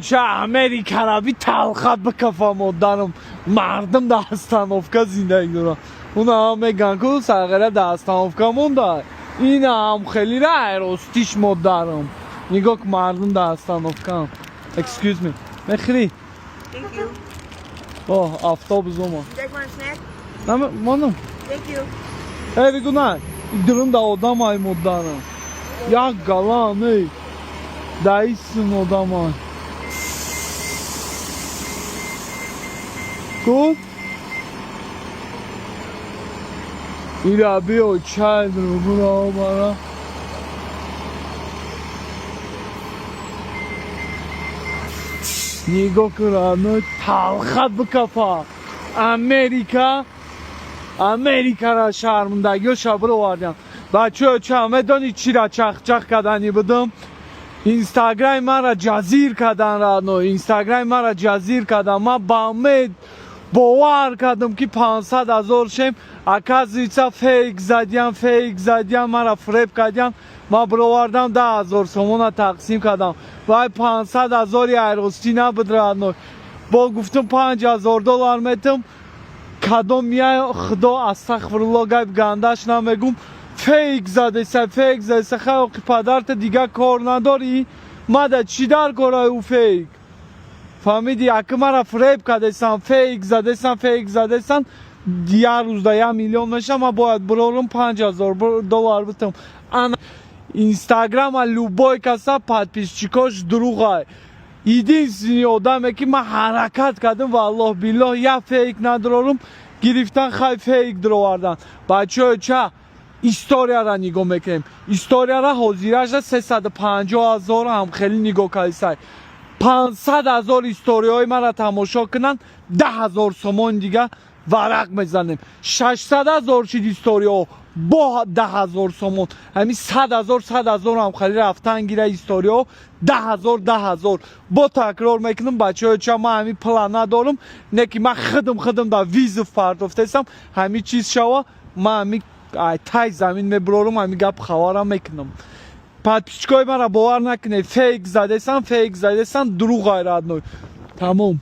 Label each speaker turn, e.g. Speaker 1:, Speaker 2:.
Speaker 1: چه امریکا را بی تلخت بکفم و دارم مردم در استانوفکا زندگی دارم. اونا هم میگن که سرگره در استانوفکا مونده. این هم خیلی رای راستیش مدارم. نگاه که مردم در استانوفکا. Excuse me. مخری.
Speaker 2: Thank you.
Speaker 1: اوه آفتاب زمان.
Speaker 2: You guys want a snack?
Speaker 1: نه مانم.
Speaker 2: Thank you.
Speaker 1: ای بگو نه. درم در آدم های مدارم. یک گلان ای. دایسون آدم های. Good? ایره بیا چای درو برو برا نگاه کرانو تلخت بکفا امریکا را شرمندگی و شبر واردیم بچه چه همه دانی چی را چخ کردنی بدم اینستاگرام من را جزیر کردن رانو اینستاگرام من را جزیر کردن من با امید باور کردم که 500,000 شیم اکازیچا فیک زدیم مرا فریب کردیم ما برآوردم 10,000 سومون تقسیم کردم وای 500,000 ایرستی نبود رانو با گفتم 5,000 دلار میتم کدام میای خدا استغفرالله گایب گندش نمیگم فیک زده خیلی پدرت دیگه کار نداری ماده چی در کاره او فیک فهمیدی اگه مرا فریب کردیسن فیک زدیسن یه روز ده 1 میلیون میشه ما باید برارم 5,000 دلار بتم اینستاگرام لوبای کسا подписчикош دروغه единственный آدمه که من حرکت کردم والله بالله یا فیک ندارم گرفتن خیلی فیک دروردن بچه چه استوریا را نگاه میکنیم استوریا را حاضرش 350,000 هم خیلی نگاه کردیسای 500,000 استوریای من را تماشا کنن 10,000 سومون دیگه ورق میزنیم 600,000 چید استوریا با 10,000 سومون همین 100,000 هم خیلی رفتن گیره استوریا 10,000 با تکرار میکنم بچه های چه من همین پلان ندارم نه که من خدم در ویزو پرداختم همین چیز شوا من همین تای زمین میبرارم همین گپ خوارم میکنم подписчикои мара бовар накунед фейк задесам дурӯғ ғайрат тамом